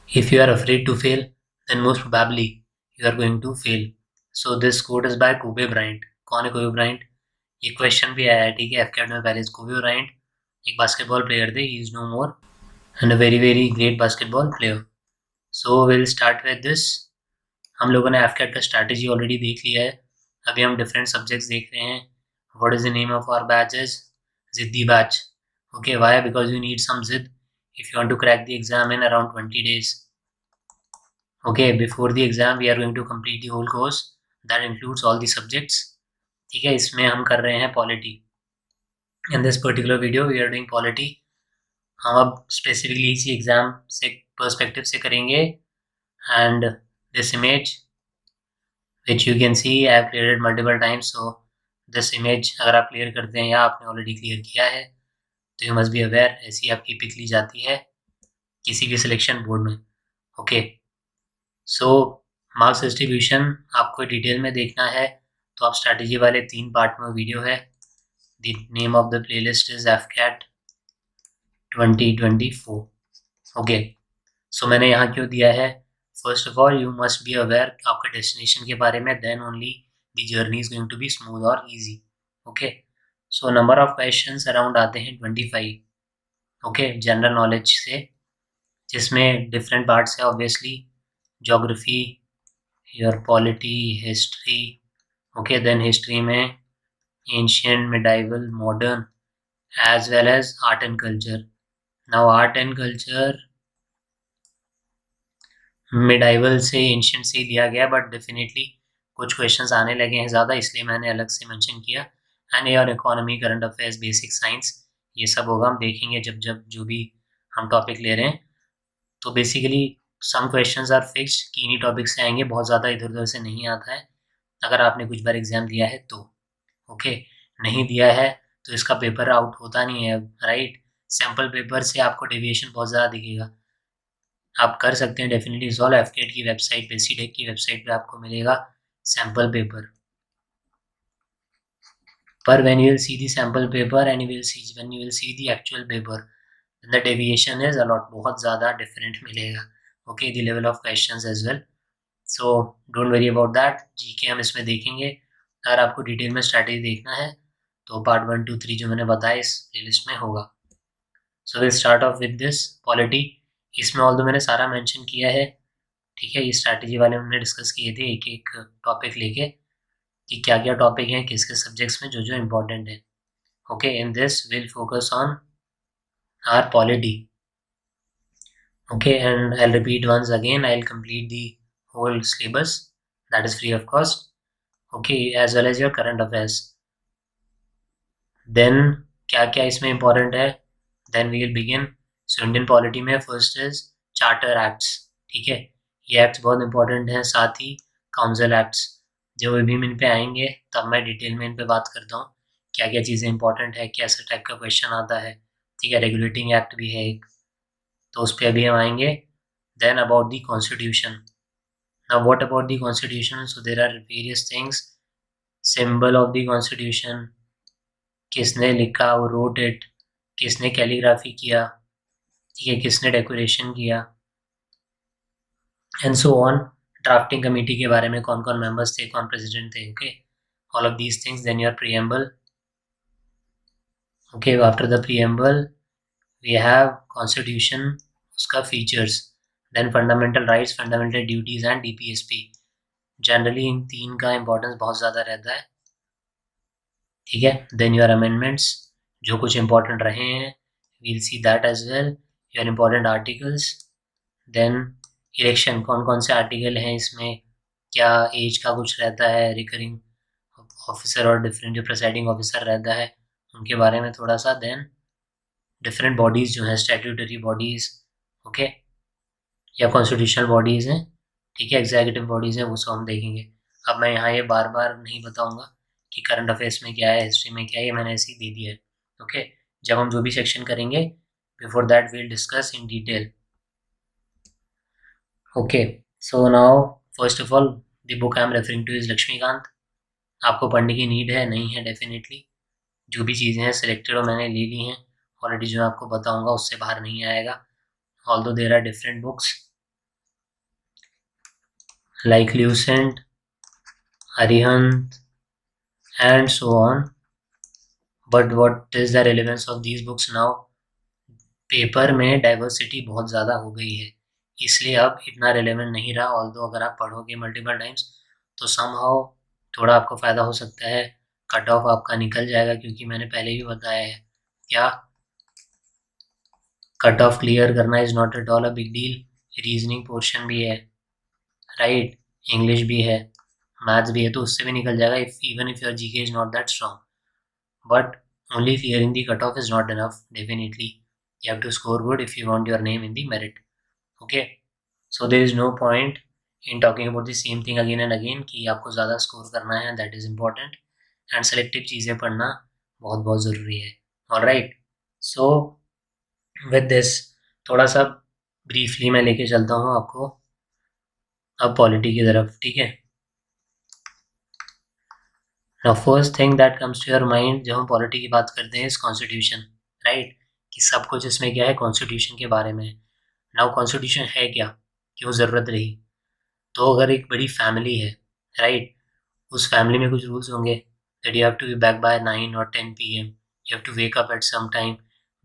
If you are afraid to fail, then most probably you are going to fail. So this quote is by Kobe Bryant. कौन है Kobe Bryant? ये question भी आया है, ठीक है, एफकेट में पहले। कोबे ब्रायंट एक बास्केटबॉल प्लेयर थे, he is no more and a very very great basketball player. So will start with this. हम लोगों ने एफकेट का स्ट्रैटेजी ऑलरेडी देख लिया है। अभी हम डिफरेंट सब्जेक्ट्स देख रहे हैं। What is the name of our batches? जिद्दी batch. Okay, why? Because you need some जिद if you want to crack the exam in around 20 days. Okay, before the exam we are going to complete the whole course that includes all the subjects. ठीक है, इसमें हम कर रहे हैं polity. In this particular video we are doing polity. हम अब specifically इसी एग्जाम से पर्सपेक्टिव से करेंगे। And this image which you can see I have cleared multiple times. So this image अगर आप क्लियर करते हैं या आपने ऑलरेडी क्लियर किया है तो यू मस्ट बी अवेयर, ऐसी आपकी पिक ली जाती है किसी भी सिलेक्शन बोर्ड में। ओके, सो मार्क्स डिस्ट्रीब्यूशन आपको डिटेल में देखना है तो आप स्ट्रैटेजी वाले 3 पार्ट में वीडियो है। The name of the playlist is एफकेट 2024। ओके, सो मैंने यहाँ क्यों दिया है? First of all you must be aware आपके डेस्टिनेशन के बारे में, then only the journey is going to be smooth और easy. Okay, so number of questions around आते हैं 25। ओके, जनरल नॉलेज से, जिसमें डिफरेंट पार्ट्स है obviously, geography, your polity, history. Okay, then history में ancient, medieval, modern, as well as art and culture. Now art and culture medieval से ancient से लिया गया, बट डेफिनेटली कुछ क्वेश्चंस आने लगे हैं ज़्यादा, इसलिए मैंने अलग से मेंशन किया। And your economy, current affairs, basic science, ये सब होगा, हम देखेंगे जब जब जो भी हम टॉपिक ले रहे हैं। तो basically some questions are fixed कि इन्हीं टॉपिक से आएंगे, बहुत ज़्यादा इधर उधर से नहीं आता है अगर आपने कुछ बार एग्ज़ाम दिया है तो। ओके, नहीं दिया है तो इसका पेपर आउट होता नहीं है, राइट। सैम्पल पेपर से आपको डेविएशन बहुत ज़्यादा दिखेगा। आप कर सकते हैं डेफिनेटली सॉल्व, एफकेट की वेबसाइट पे, सीटेक की वेबसाइट पे आपको मिलेगा सैम्पल पेपर। पर when you will see the sample paper and when you will see the actual paper, the deviation is a lot, बहुत ज़्यादा डिफरेंट मिलेगा। Okay, the level of questions as well. So don't worry about that. GK हम इसमें देखेंगे। अगर आपको detail में strategy देखना है तो पार्ट 1, 2, 3 जो मैंने बताया इस प्लेलिस्ट में होगा। सो will start of with this polity. इसमें ऑल्दो मैंने सारा मेंशन किया है, ठीक है। ये स्ट्रैटेजी वाले हमने डिस्कस किए थे एक एक टॉपिक लेके कि क्या क्या टॉपिक हैं किस किस सब्जेक्ट्स में जो जो इम्पोर्टेंट है। Okay, in this will focus on our polity. Okay, and I'll repeat once again, I'll complete the whole syllabus that is free of cost. Okay, as well as your current affairs. Then क्या क्या इसमें important है? Then we will begin. So Indian polity में first is Charter Acts, ठीक है। ये acts बहुत important हैं, साथ ही Council Acts। जब अभी इन पे आएंगे तब मैं डिटेल में इन पे बात करता हूँ क्या क्या चीज़ें important है, कैसा टाइप का क्वेश्चन आता है, ठीक है। रेगुलेटिंग एक्ट भी है एक, तो उस पर अभी हम आएंगे। Then about the constitution. Now what about the constitution? So there are various things. Symbol of the constitution, किसने लिखा, वो wrote it, किसने कैलीग्राफी किया, ठीक है, किसने डेकोरेशन किया, and so on. Drafting committee के बारे में कौन कौन मेंबर्स थे, कौन प्रेसिडेंट थे, okay, all of these things. Then your preamble. Okay, after the preamble we have constitution, उसका features, then fundamental rights, fundamental duties and DPSP. Generally in 3 का इंपॉर्टेंस बहुत ज़्यादा रहता है, ठीक है। देन योर अमेंडमेंट्स, जो कुछ इंपॉर्टेंट रहे हैं, we'll see that as well. Your important articles. Then election, कौन कौन से आर्टिकल हैं इसमें, क्या एज का कुछ रहता है, रिकरिंग ऑफिसर और डिफरेंट जो प्रेसाइडिंग ऑफिसर रहता है उनके बारे में थोड़ा सा। देन डिफरेंट बॉडीज़ जो हैं, स्टैट्यूटरी बॉडीज़, ओके, या कॉन्स्टिट्यूशनल बॉडीज़ हैं, ठीक है, एग्जीक्यूटिव बॉडीज़ हैं, वो सब हम देखेंगे। अब मैं यहाँ ये बार बार नहीं बताऊँगा कि करंट अफेयर्स में क्या है, हिस्ट्री में क्या है, ये मैंने ऐसे ही दे दिया है, ओके। जब हम जो भी सेक्शन करेंगे before that we'll discuss in detail. Okay, so now first of all the book I am referring to is Lakshmikant. आपको पढ़ने की नीड है नहीं है? डेफिनेटली जो भी चीज़ें हैं सिलेक्टेड और मैंने ले ली हैं ऑलरेडी, जो मैं आपको बताऊँगा उससे बाहर नहीं आएगा। Although there are different books, like Lucent, Arihant, and so on. But what is the relevance of these books now? Paper में डाइवर्सिटी बहुत ज़्यादा हो गई है, इसलिए अब इतना रेलेवेंट नहीं रहा। ऑल्दो अगर आप पढ़ोगे मल्टीपल टाइम्स तो समहाउ थोड़ा आपको फ़ायदा हो सकता है, कट ऑफ आपका निकल जाएगा, क्योंकि मैंने पहले भी बताया है क्या कट ऑफ क्लियर करना is not at all a big deal. Reasoning portion भी है, राइट, इंग्लिश भी है, मैथ्स भी है, तो उससे भी निकल जाएगा if even if your GK is not that strong. But only clearing the cutoff is not enough. Definitely, you have to score good if you want your name in the merit. Okay, so there is no point in talking about the same thing again and again कि आपको ज़्यादा score करना है, that is important, and selective चीज़ें पढ़ना बहुत बहुत ज़रूरी है। Alright, so with this थोड़ा सा briefly मैं लेके चलता हूँ आपको अब पॉलिटी की तरफ, ठीक है। Now first thing that comes to your mind जब हम पॉलिटी की बात करते हैं इस कॉन्स्टिट्यूशन, राइट, कि सब कुछ इसमें क्या है कॉन्स्टिट्यूशन के बारे में। नाउ कॉन्स्टिट्यूशन है क्या, क्यों ज़रूरत रही? तो अगर एक बड़ी फैमिली है, राइट, उस फैमिली में कुछ रूल्स होंगे that you have to be back by 9 और 10 PM, you have to wake up at some time,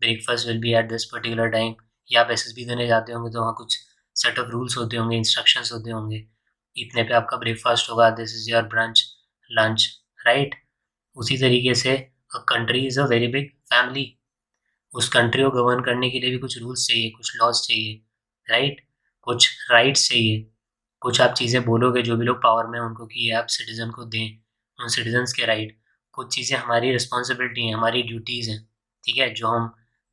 breakfast will be at this particular time, या आप SSB देने जाते होंगे तो वहाँ कुछ सेट ऑफ रूल्स होते होंगे, इंस्ट्रक्शंस होते होंगे, इतने पे आपका ब्रेकफास्ट होगा, this is your brunch, lunch, right. उसी तरीके से a country is a very big family, उस कंट्री को गवर्न करने के लिए भी कुछ रूल्स चाहिए, कुछ लॉज चाहिए, राइट, कुछ राइट्स चाहिए, कुछ आप चीज़ें बोलोगे जो भी लोग पावर में हैं उनको कि ये आप सिटीज़न को दें, उन सिटीज़न्स के राइट, कुछ चीज़ें हमारी रिस्पॉन्सिबिलिटी हैं, हमारी ड्यूटीज़ हैं, ठीक है, जो हम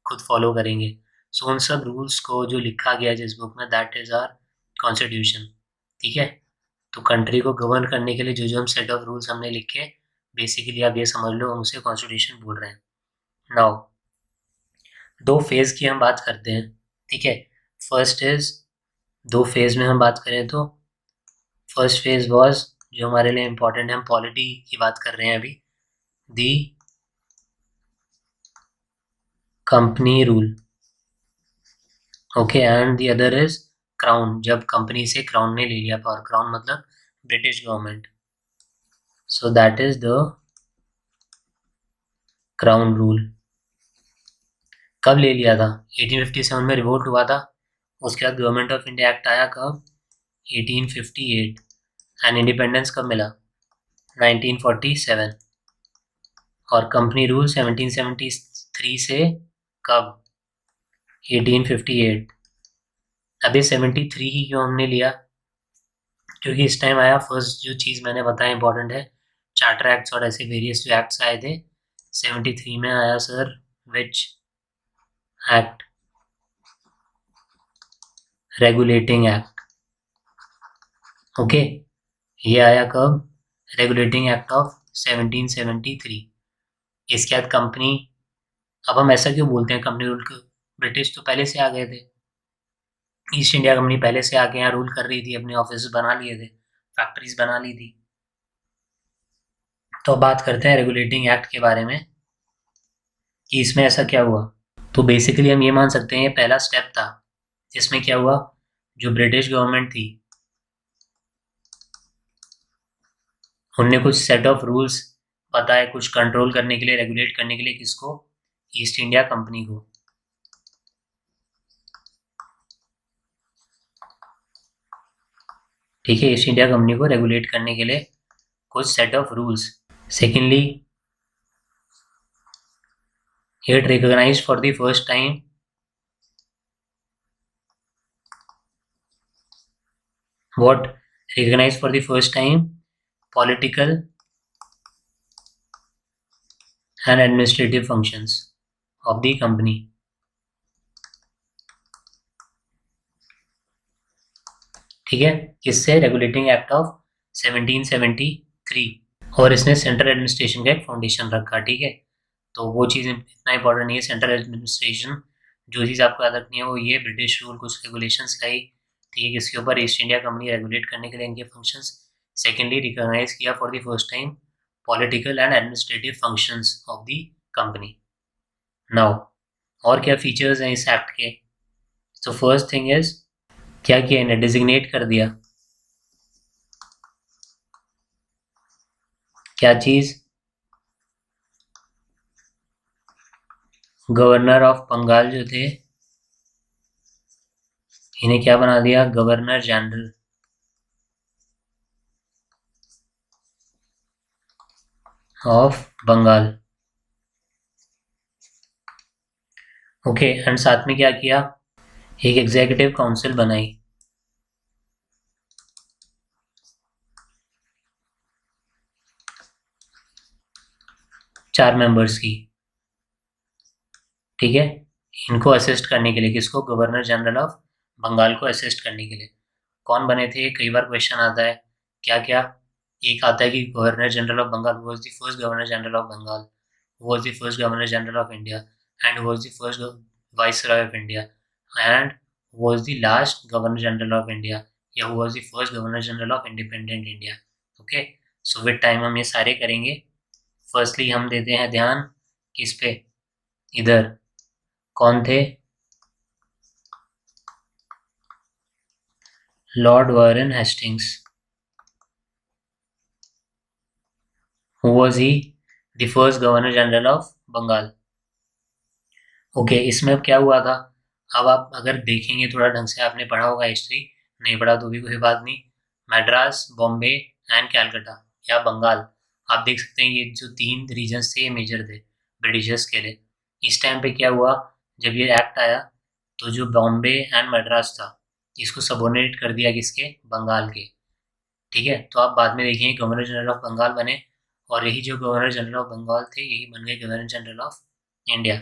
खुद फॉलो करेंगे। सो उन सब रूल्स को जो लिखा गया है जिस बुक में, दैट इज़ आवर कॉन्स्टिट्यूशन, ठीक है। तो कंट्री को गवर्न करने के लिए जो जो हम सेट ऑफ रूल्स हमने लिखे, बेसिकली आप ये समझ लो हम उसे कॉन्स्टिट्यूशन बोल रहे हैं। नाउ दो फेज़ की हम बात करते हैं, ठीक है। फर्स्ट इज़, दो फेज़ में हम बात करें तो फर्स्ट फेज़ वाज जो हमारे लिए इम्पोर्टेंट है, हम पॉलिटी की बात कर रहे हैं अभी, the company rule, okay, and the other is crown, जब कंपनी से क्राउन ने ले लिया पावर, क्राउन मतलब British government, so that is the crown rule. कब ले लिया था? 1857 में रिवोल्ट हुआ था, उसके बाद गवर्नमेंट ऑफ इंडिया एक्ट आया कब? 1858, एंड इंडिपेंडेंस कब मिला? 1947, और कंपनी रूल 1773 से कब? 1858। अभी 73 ही क्यों हमने लिया? क्योंकि इस टाइम आया फर्स्ट, जो चीज़ मैंने बताया इंपॉर्टेंट है, चार्टर एक्ट्स और ऐसे वेरियस जो एक्ट्स आए थे 73 में आया sir, which act? Regulating act, okay, ये आया कब? Regulating act of 1773। इसके बाद कंपनी, अब हम ऐसा क्यों बोलते हैं कंपनी रूल को? ब्रिटिश तो पहले से आ गए थे, ईस्ट इंडिया कंपनी पहले से आके यहाँ रूल कर रही थी, अपने ऑफिस बना लिए थे, फैक्ट्रीज बना ली थी। तो अब बात करते हैं रेगुलेटिंग एक्ट के बारे में कि इसमें ऐसा क्या हुआ। तो बेसिकली हम ये मान सकते हैं ये पहला स्टेप था, जिसमें क्या हुआ, जो ब्रिटिश गवर्नमेंट थी उनने कुछ सेट ऑफ रूल्स बताए, कुछ कंट्रोल करने के लिए, रेगुलेट करने के लिए, किसको? ईस्ट इंडिया कंपनी को, ठीक है, ईस्ट इंडिया कंपनी को रेगुलेट करने के लिए कुछ set of rules. Secondly, it recognized for the first time what? Recognized for the first time political and administrative functions of the company, ठीक है, किससे? रेगुलेटिंग एक्ट ऑफ 1773, और इसने सेंट्रल एडमिनिस्ट्रेशन का एक फाउंडेशन रखा, ठीक है। तो वो चीज़ इतना इंपॉर्टेंट नहीं है, सेंट्रल एडमिनिस्ट्रेशन, जो चीज़ आपको याद रखनी है वो ये, ब्रिटिश रूल कुछ रेगुलेशंस लाई, ठीक है, किसके ऊपर? ईस्ट इंडिया कंपनी रेगुलेट करने के लिए इनके फंक्शंस। सेकेंडली, रिकॉग्नाइज किया for the first time political and administrative functions of the company. Now और क्या फीचर्स हैं इस एक्ट के? तो फर्स्ट थिंग इज, क्या किया इन्हें? डिजिग्नेट कर दिया क्या चीज? गवर्नर ऑफ बंगाल जो थे, इन्हें क्या बना दिया? Governor general of Bengal. Okay, and साथ में क्या किया? एक एग्जीक्यूटिव काउंसिल बनाई। चार मेंबर्स की, ठीक है, इनको असिस्ट करने के लिए। किसको? गवर्नर जनरल ऑफ बंगाल को असिस्ट करने के लिए। कौन बने थे? कई बार क्वेश्चन आता है। क्या क्या? एक आता है कि governor general of Bengal was the first governor general of Bengal, was the first governor general of India, and was the first viceroy of India, and was the last governor general of India, या was the first governor general of independent India. Okay, so with time हम ये सारे करेंगे। Firstly हम देते हैं ध्यान किस पे? इधर। कौन थे? Lord Warren Hastings. Who was he? The first Governor General of Bengal. Okay, इसमें अब क्या हुआ था? अब आप अगर देखेंगे थोड़ा ढंग से, आपने पढ़ा होगा हिस्ट्री, नहीं पढ़ा तो भी कोई बात नहीं। मद्रास, बॉम्बे एंड कैलकाटा, या बंगाल, आप देख सकते हैं ये जो तीन रीजन्स थे ये मेजर थे ब्रिटिशर्स के लिए। इस टाइम पे क्या हुआ? जब ये एक्ट आया तो जो बॉम्बे एंड मद्रास था इसको सबोर्डिनेट कर दिया किसके? बंगाल के। ठीक है, तो आप बाद में देखेंगे गवर्नर जनरल ऑफ बंगाल बने, और यही जो गवर्नर जनरल ऑफ बंगाल थे यही बन गए governor general of India.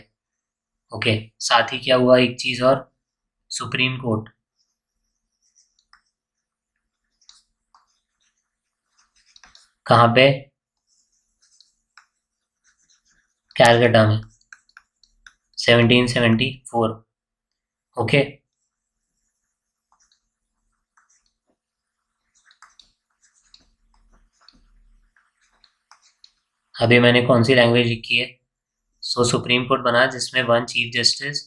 Okay, साथ ही क्या हुआ? एक चीज और, सुप्रीम कोर्ट। कहाँ पे? कैलकाटा में, 1774। ओके, अभी मैंने कौन सी लैंग्वेज लिखी है? सो सुप्रीम कोर्ट बना जिसमें 1 चीफ जस्टिस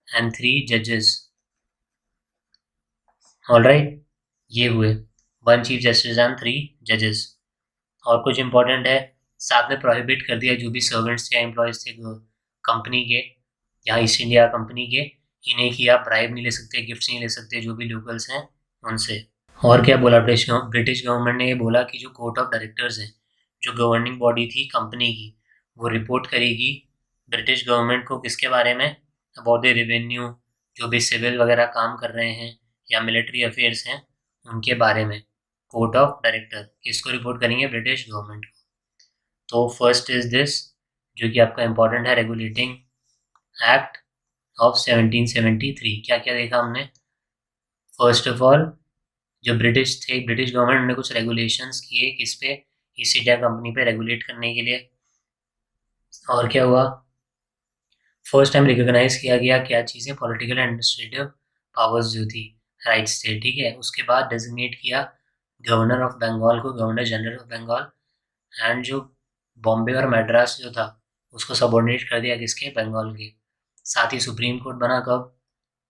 एंड 3 जजेस। ऑलराइट, ये हुए 1 चीफ जस्टिस एंड 3 जजेस। और कुछ इंपॉर्टेंट है, साथ में प्रोहिबिट कर दिया जो भी सर्वेंट्स या एम्प्लॉयज थे कंपनी के या ईस्ट इंडिया कंपनी के, इन्हें कि आप ब्राइब नहीं ले सकते, गिफ्ट्स नहीं ले सकते जो भी लोकल्स हैं उनसे। और क्या बोला? ब्रिटिश गवर्नमेंट ने ये बोला कि जो कोर्ट ऑफ डायरेक्टर्स हैं, जो गवर्निंग बॉडी थी कंपनी की, वो रिपोर्ट करेगी ब्रिटिश गवर्नमेंट को किसके बारे में? अबाउट द रेवेन्यू, जो भी सिविल वगैरह काम कर रहे हैं या मिलिट्री अफेयर्स हैं उनके बारे में। कोर्ट ऑफ डायरेक्टर किसको रिपोर्ट करेंगे? ब्रिटिश गवर्नमेंट को। तो फर्स्ट इज दिस, जो कि आपका इंपॉर्टेंट है, रेगुलेटिंग एक्ट ऑफ 1773। क्या क्या देखा हमने? फर्स्ट ऑफ ऑल, जो ब्रिटिश थे, ब्रिटिश गवर्नमेंट ने कुछ रेगुलेशंस किए किस पे? ईस्ट इंडिया कंपनी पे रेगुलेट करने के लिए। और क्या हुआ? फर्स्ट टाइम रिकॉग्नाइज किया गया क्या चीज़ें? पॉलिटिकल एंड एडमिनिस्ट्रेटिव पावर्स जो थी, राइट्स थे। ठीक है, उसके बाद डेजिग्नेट किया गवर्नर ऑफ बंगाल को governor general of Bengal, and जो बॉम्बे और मद्रास जो था उसको सबॉर्डिनेट कर दिया किसके? बंगाल के। साथ ही सुप्रीम कोर्ट बना कब?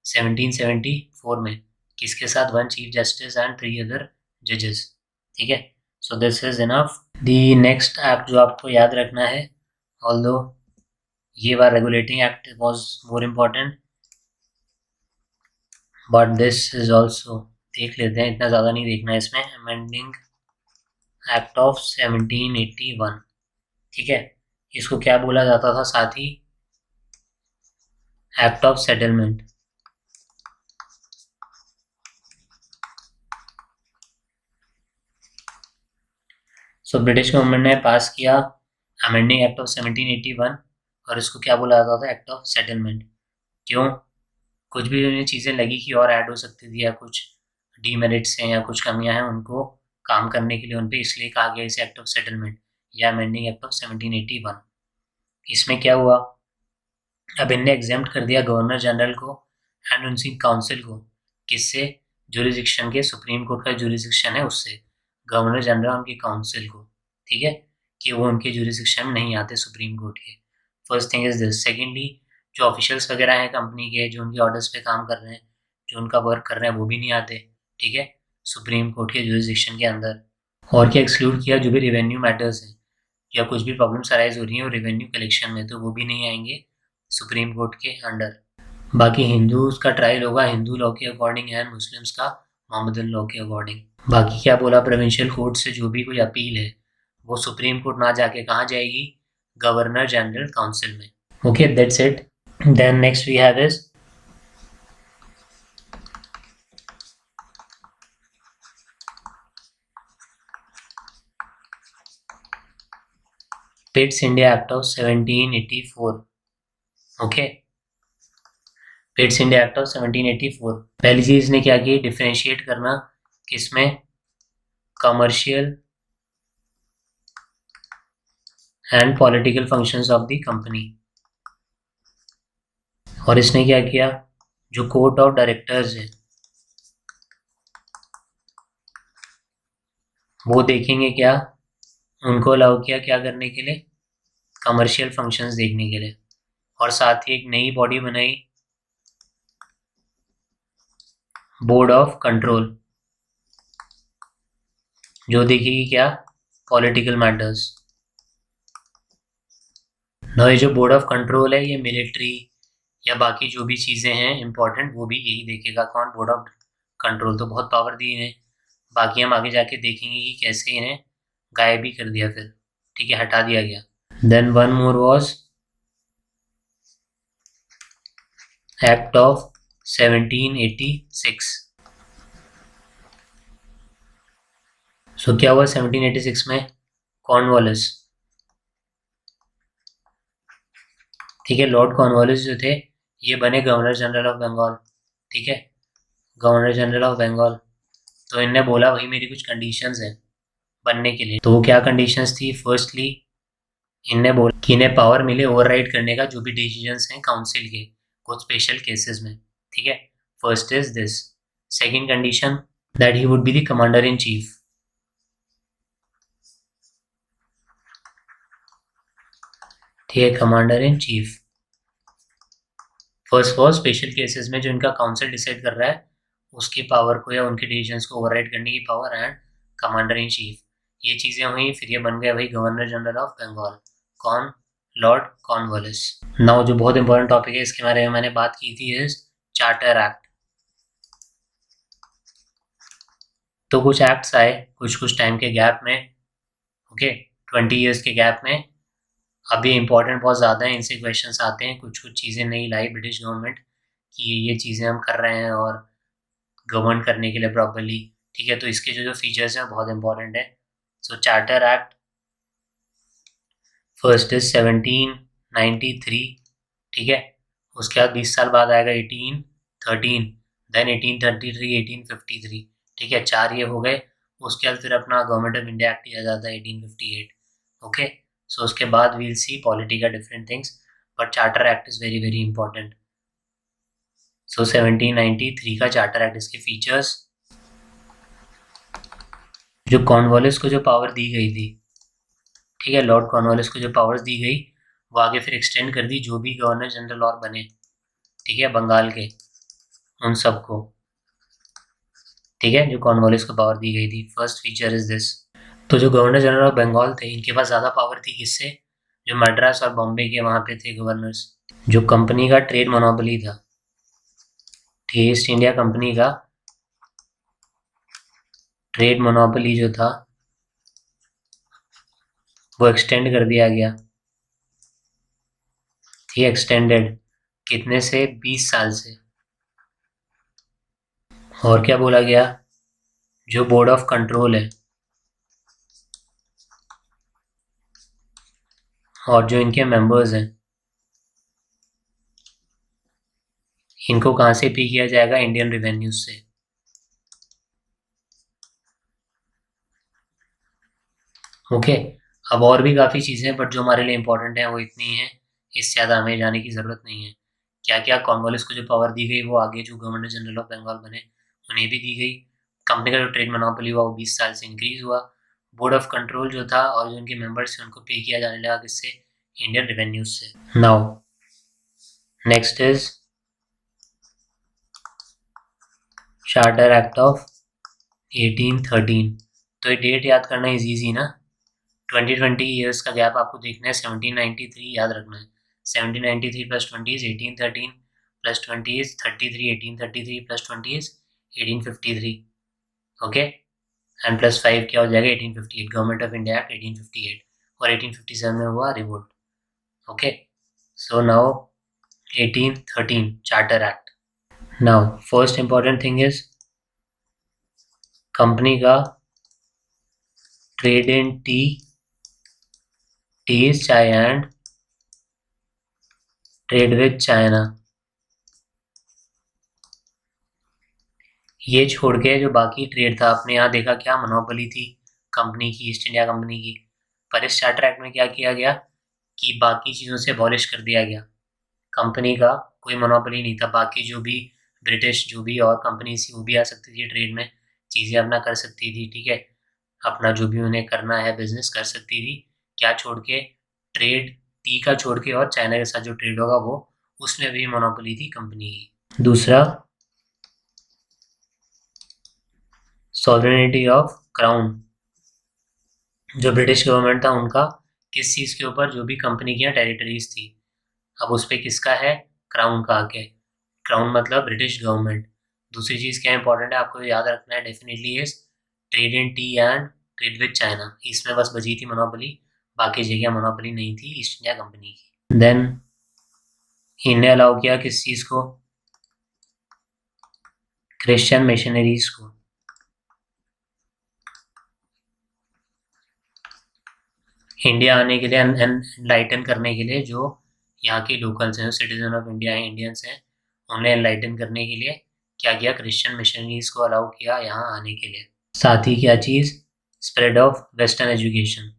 1774 में। किसके साथ? 1 चीफ जस्टिस एंड 3 अदर जजेस। ठीक है, so this is enough. The next act जो आपको याद रखना है, ऑल्दो ये बार regulating act was more important, but this is also देख लेते हैं, इतना ज़्यादा नहीं देखना है इसमें। Amending act of 1781। ठीक है, इसको क्या बोला जाता था साथ ही? Act of settlement. So British government ने पास किया अमेंडिंग एक्ट ऑफ 1781, और इसको क्या बोला जाता था? Act of settlement. क्यों? कुछ भी उन्हें चीज़ें लगी कि और ऐड हो सकती थी, या कुछ डीमेरिट्स हैं या कुछ कमियां हैं उनको काम करने के लिए उन पे, इसलिए कहा गया इसे एक्ट ऑफ सेटलमेंट या अमेंडिंग एक्ट ऑफ 1781। इसमें क्या हुआ? अब इनने एग्जेम्प्ट कर दिया गवर्नर जनरल को एंड उनकी काउंसिल को, किससे? जुरिडिक्शन के, सुप्रीम कोर्ट का जुरिडिक्शन है उससे, गवर्नर जनरल उनकी काउंसिल को। ठीक है, कि वो उनके जुरिडिक्शन में नहीं आते सुप्रीम कोर्ट के। First thing is this. Secondly, जो ऑफिशियल्स वगैरह हैं कंपनी के, जो उनके ऑर्डर्स पे काम कर रहे हैं, जो उनका वर्क कर रहे हैं, वो भी नहीं आते। ठीक है, सुप्रीम कोर्ट के जुरिडिक्शन के अंदर। और क्या एक्सक्लूड किया? जो भी रेवेन्यू मैटर्स हैं, या कुछ भी प्रॉब्लम्स अराइज हो रही हैं रेवेन्यू कलेक्शन में, तो वो भी नहीं आएंगे सुप्रीम कोर्ट के अंडर। बाकी हिंदूज का ट्रायल होगा हिंदू लॉ के अकॉर्डिंग एंड मुस्लिम्स का मोहम्मदन लॉ के अकॉर्डिंग। बाकी क्या बोला, प्रोविंशियल कोर्ट से जो भी कोई अपील है वो सुप्रीम कोर्ट ना जाके कहाँ जाएगी, गवर्नर जनरल काउंसिल में। Okay, that's it. Then next we have is Pitt's India act of 1784। Okay, Pitt's India act of 1784। पहली चीज ने क्या की, डिफरेंशिएट करना किसमें, commercial and political functions of the company. और इसने क्या किया, जो कोर्ट ऑफ डायरेक्टर्स है वो देखेंगे क्या, उनको अलाउ किया क्या करने के लिए, कमर्शियल फंक्शंस देखने के लिए। और साथ ही एक नई बॉडी बनाई, बोर्ड ऑफ कंट्रोल, जो देखेगी क्या, पॉलिटिकल मैटर्स। ना ये जो बोर्ड ऑफ कंट्रोल है ये मिलिट्री या बाकी जो भी चीज़ें हैं इंपॉर्टेंट वो भी यही देखेगा। कौन, बोर्ड ऑफ कंट्रोल। तो बहुत पावर दी है। बाकी हम आगे जाके देखेंगे कि कैसे इन्हें गायब भी कर दिया फिर, ठीक है, हटा दिया गया। Then one more was act of 1786। सो क्या हुआ 1786 में, कॉर्नवालिस, ठीक है, लॉर्ड कॉर्नवालिस जो थे ये बने गवर्नर जनरल ऑफ बंगाल, ठीक है, गवर्नर जनरल ऑफ बंगाल। तो इनने बोला भाई मेरी कुछ कंडीशंस हैं बनने के लिए। तो वो क्या कंडीशंस थी, फर्स्टली इनने बोला कि इन्हें पावर मिले ओवरराइड करने का जो भी डिसीजंस हैं काउंसिल के कुछ स्पेशल केसेस में, ठीक है। First is this. Second condition that he would be the commander in chief, ठीक है, commander in chief. First was special cases में जो इनका काउंसिल डिसाइड कर रहा है उसकी पावर को या उनके डिसीजंस को ओवरराइड करने की power, and commander in chief. ये चीज़ें हुई, फिर ये बन गया भाई गवर्नर जनरल ऑफ बंगाल। कौन, लॉर्ड कॉर्नवालिस। नाउ जो बहुत इंपॉर्टेंट टॉपिक है इसके बारे में मैंने बात की थी इज चार्टर एक्ट। तो कुछ एक्ट्स आए कुछ कुछ टाइम के गैप में, ओके, 20 ईयर्स के गैप में। अभी इंपॉर्टेंट बहुत ज़्यादा है, इनसे क्वेश्चंस आते हैं। कुछ कुछ चीज़ें नहीं लाई ब्रिटिश गवर्नमेंट कि ये चीज़ें हम कर रहे हैं और गवर्न करने के लिए प्रॉपरली, ठीक है। तो इसके जो जो फीचर्स हैं बहुत इंपॉर्टेंट है। सो चार्टर एक्ट फर्स्ट इज 1793, ठीक है। उसके बाद 20 साल बाद आएगा 1813, देन 1833, 1853, ठीक है, 4 ये हो गए। उसके बाद फिर अपना गवर्नमेंट ऑफ इंडिया एक्ट किया जाता है 1858, ओके। सो उसके बाद वील सी पॉलिटी का different things, but charter act is very very important. So 1793 का चार्टर एक्ट, इसके फीचर्स, जो कॉर्नवालिस को जो पावर दी गई थी, ठीक है, लॉर्ड कॉर्नवालिस को जो पावर्स दी गई वो आगे फिर एक्सटेंड कर दी जो भी गवर्नर जनरल और बने, ठीक है, बंगाल के, उन सबको, ठीक है, जो कॉर्नवालिस को पावर दी गई थी। First feature is this. तो जो गवर्नर जनरल ऑफ बंगाल थे इनके पास ज़्यादा पावर थी किससे, जो मद्रास और बॉम्बे के वहाँ पे थे गवर्नर्स। जो कंपनी का ट्रेड मोनोपोली था, ठीक है, ईस्ट इंडिया कंपनी का ट्रेड मोनोपोली जो था वो एक्सटेंड कर दिया गया, ठीक है, एक्सटेंडेड कितने से, 20 साल से। और क्या बोला गया, जो बोर्ड ऑफ कंट्रोल है और जो इनके मेंबर्स हैं इनको कहाँ से पे किया जाएगा, इंडियन रेवेन्यू से, ओके। अब और भी काफ़ी चीज़ें हैं बट जो हमारे लिए इंपॉर्टेंट है वो इतनी है, इससे ज़्यादा हमें जाने की ज़रूरत नहीं है। क्या क्या कॉर्नवालिस को जो पावर दी गई वो आगे जो गवर्नर जनरल ऑफ बंगाल बने उन्हें भी दी गई। कंपनी का जो ट्रेड मोनोपोली हुआ वो 20 साल से इंक्रीज हुआ। बोर्ड ऑफ कंट्रोल जो था और जो उनके मेंबर्स थे उनको पे किया जाने लगा किससे, इंडियन रेवेन्यू से। Now next is charter act of 1813। तो ये डेट याद करना इज ईजी ना, 20 ईयर्स का गैप आपको देखना है, 1793 याद रखना है। 1793 plus 20 is 1813 plus 20 is 33, 1833 plus 20 is 1853, okay. And plus 5 क्या हो जाएगा, 1858, गवर्नमेंट ऑफ इंडिया एक्ट 1858, और 1857 में हुआ revolt, okay. So now 1813 charter act. Now first important thing is company का ट्रेड इन टी, टी चाय एंड ट्रेड विद चाइना। ये छोड़ के जो बाकी ट्रेड था, आपने यहाँ देखा क्या मोनोपोली थी कंपनी की, ईस्ट इंडिया कंपनी की। पर इस चार्टर एक्ट में क्या किया गया कि बाकी चीज़ों से अबॉलिश कर दिया गया, कंपनी का कोई मोनोपोली नहीं था। बाकी जो भी ब्रिटिश जो भी और कंपनी थी वो भी आ सकती थी ट्रेड में, चीज़ें अपना कर सकती थी, ठीक है, अपना जो भी उन्हें करना है बिजनेस कर सकती थी। क्या छोड़ के, ट्रेड टी का छोड़ के, और चाइना के साथ जो ट्रेड होगा वो, उसमें भी मोनोपोली थी कंपनी की। दूसरा, सॉवरेनिटी ऑफ क्राउन, जो ब्रिटिश गवर्नमेंट था उनका किस चीज़ के ऊपर, जो भी कंपनी की टेरिटरीज थी, अब उस पर किसका है, क्राउन का आके। क्राउन मतलब ब्रिटिश गवर्नमेंट। दूसरी चीज़ क्या इंपॉर्टेंट है आपको याद रखना है definitely is trade in T and trade with China. इसमें बस बची थी मोनोपोली, बाकी जगह मोनोपोली नहीं थी ईस्ट इंडिया कंपनी की। देन इन्हें अलाउ किया किस चीज़ को, क्रिश्चियन मिशनरीज को। इंडिया आने के लिए, एनलाइटन करने के लिए, जो यहाँ के लोकल्स हैं, सिटीजन ऑफ इंडिया हैं, इंडियंस हैं, उन्हें एनलाइटन करने के लिए क्या किया, क्रिश्चियन मिशनरीज को अलाउ किया यहाँ आने के लिए। साथ ही क्या चीज़, spread of western education.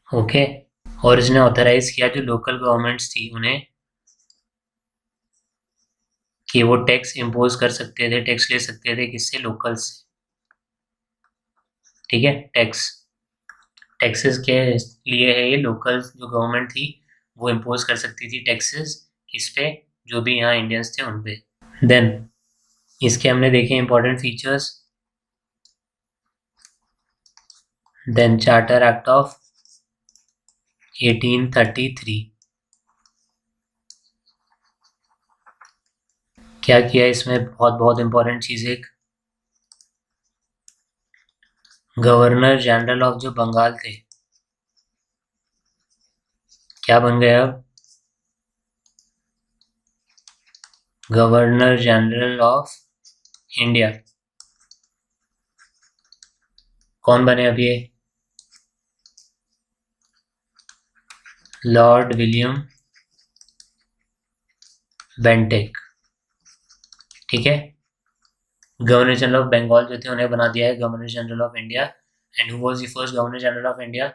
Okay, और इसने ऑथराइज किया जो लोकल गवर्नमेंट्स थी उन्हें, कि वो टैक्स इम्पोज कर सकते थे, टैक्स ले सकते थे किससे, लोकल से, ठीक है। टैक्सेस के लिए है ये, लोकल जो गवर्नमेंट थी वो इम्पोज कर सकती थी टैक्सेस किस पे, जो भी यहाँ इंडियंस थे उन पे। देन इसके हमने देखे important features. Then charter act of 1833, क्या किया इसमें, बहुत बहुत इंपॉर्टेंट चीज़, एक गवर्नर जनरल ऑफ जो बंगाल थे, क्या बन गए अब, गवर्नर जनरल ऑफ इंडिया। कौन बने अब ये, लॉर्ड विलियम बेंटिक, ठीक है। गवर्नर जनरल ऑफ बंगाल जो थे उन्हें बना दिया है governor general of India. And who was the first governor general of India,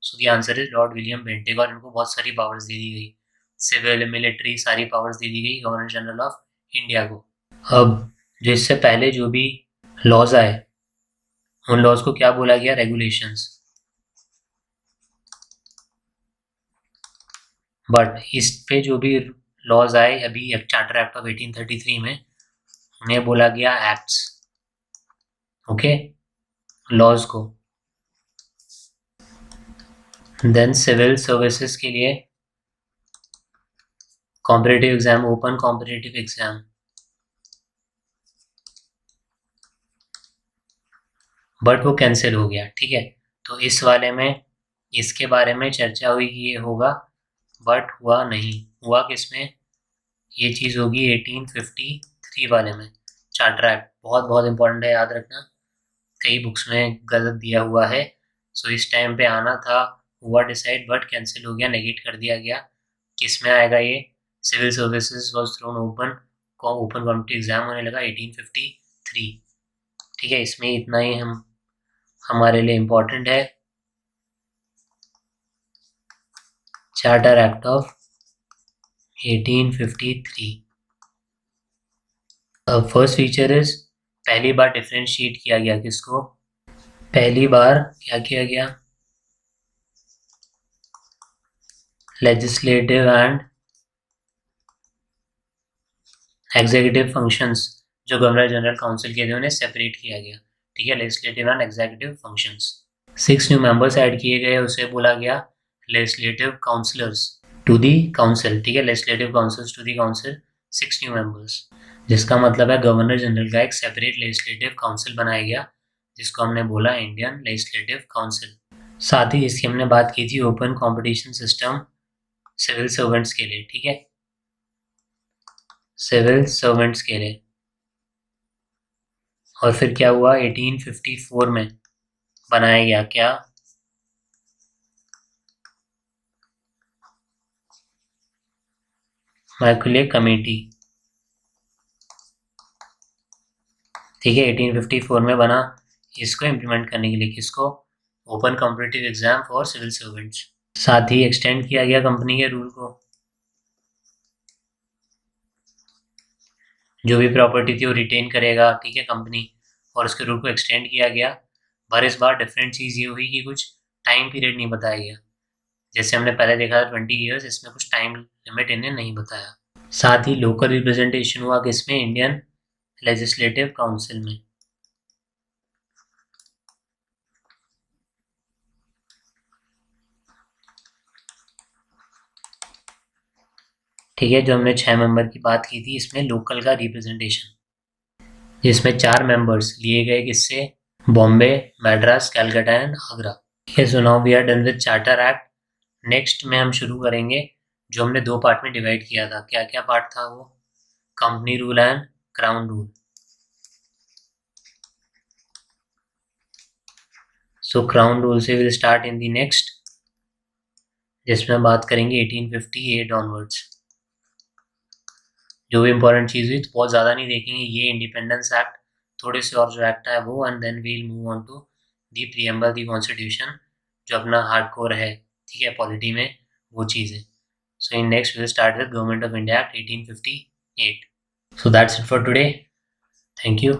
so the answer is Lord William Bentinck. और इनको बहुत सारी पावर्स दे दी गई, सिविल मिलिट्री सारी पावर्स दे दी गई गवर्नर जनरल ऑफ इंडिया को। अब जो इससे पहले जो भी लॉज आए, उन लॉज को क्या बोला गया, रेगुलेशंस। बट इस पे जो भी लॉज आए अभी चार्टर एक्ट ऑफ 1833 में, उन्हें बोला गया एक्ट्स, ओके, लॉज को। देन सिविल सर्विसेज के लिए competitive exam, open competitive exam, but वो कैंसिल हो गया, ठीक है। तो इस वाले में इसके बारे में चर्चा हुई कि ये होगा, बट हुआ नहीं। हुआ किसमें, ये चीज़ होगी 1853 वाले में। चार्टर एक्ट बहुत बहुत इंपॉर्टेंट है, याद रखना, कई बुक्स में गलत दिया हुआ है। सो इस टाइम पे आना था, हुआ डिसाइड, बट कैंसिल हो गया, नेगेट कर दिया गया। किस में आएगा ये, civil services was thrown open, open competitive exam होने लगा 1853, ठीक है। इसमें इतना ही हम हमारे लिए इम्पोर्टेंट है, charter act of 1853। First feature is, पहली बार डिफ्रेंशिएट किया गया किसको, पहली बार क्या किया गया, लेजिस्लेटिव एंड एग्जीक्यूटिव फंक्शंस जो गवर्नर जनरल काउंसिल के थे उन्हें सेपरेट किया गया, ठीक है, legislative and executive functions. 6 new members add किए गए, उसे बोला गया legislative councillors to the council, ठीक है, legislative councils to the council, 6 new members, जिसका मतलब है गवर्नर जनरल का एक सेपरेट लेजिस्लेटिव काउंसिल बनाया गया, जिसको हमने बोला इंडियन लेजिस्लेटिव काउंसिल। साथ ही इसकी हमने बात की थी open competition system civil servants के लिए, ठीक है, सिविल सर्वेंट्स के लिए। और फिर क्या हुआ, 1854 में बनाया गया क्या, मैकुले कमेटी, ठीक है, 1854 में बना, इसको इम्प्लीमेंट करने के लिए, किसको, open competitive exam for civil servants. साथ ही एक्सटेंड किया गया कंपनी के रूल को, जो भी प्रॉपर्टी थी वो रिटेन करेगा, ठीक है, कंपनी, और उसके रूल को एक्सटेंड किया गया। पर इस बार डिफरेंट चीज़ ये हुई कि कुछ टाइम पीरियड नहीं बताया गया, जैसे हमने पहले देखा था 20 ईयर्स, इसमें कुछ टाइम लिमिट इन्हें नहीं बताया। साथ ही लोकल रिप्रेजेंटेशन हुआ किसमें, इंडियन लेजिस्लेटिव काउंसिल में। ठीक है, जो हमने 6 मेंबर की बात की थी, इसमें लोकल का रिप्रेजेंटेशन, जिसमें 4 मेंबर्स लिए गए, किससे, बॉम्बे, मैड्रास, कैलकाटा एंड आगरा। ठीक है, so now we are done with charter act. Next में हम शुरू करेंगे जो हमने 2 पार्ट में डिवाइड किया था, क्या क्या पार्ट था वो, company rule and crown rule. So crown rule से will start in the next, जिसमें हम बात करेंगे 1858 ऑनवर्ड्स। जो भी इंपॉर्टेंट चीज़ हुई तो बहुत ज़्यादा नहीं देखेंगे, ये इंडिपेंडेंस एक्ट, थोड़े से और जो एक्ट है वो, and then we'll move on to the preamble the constitution, जो अपना हार्डकोर है, ठीक है, पॉलिटी में वो चीज़ें। So in next will start with government of India act 1858। So that's it for today, thank you.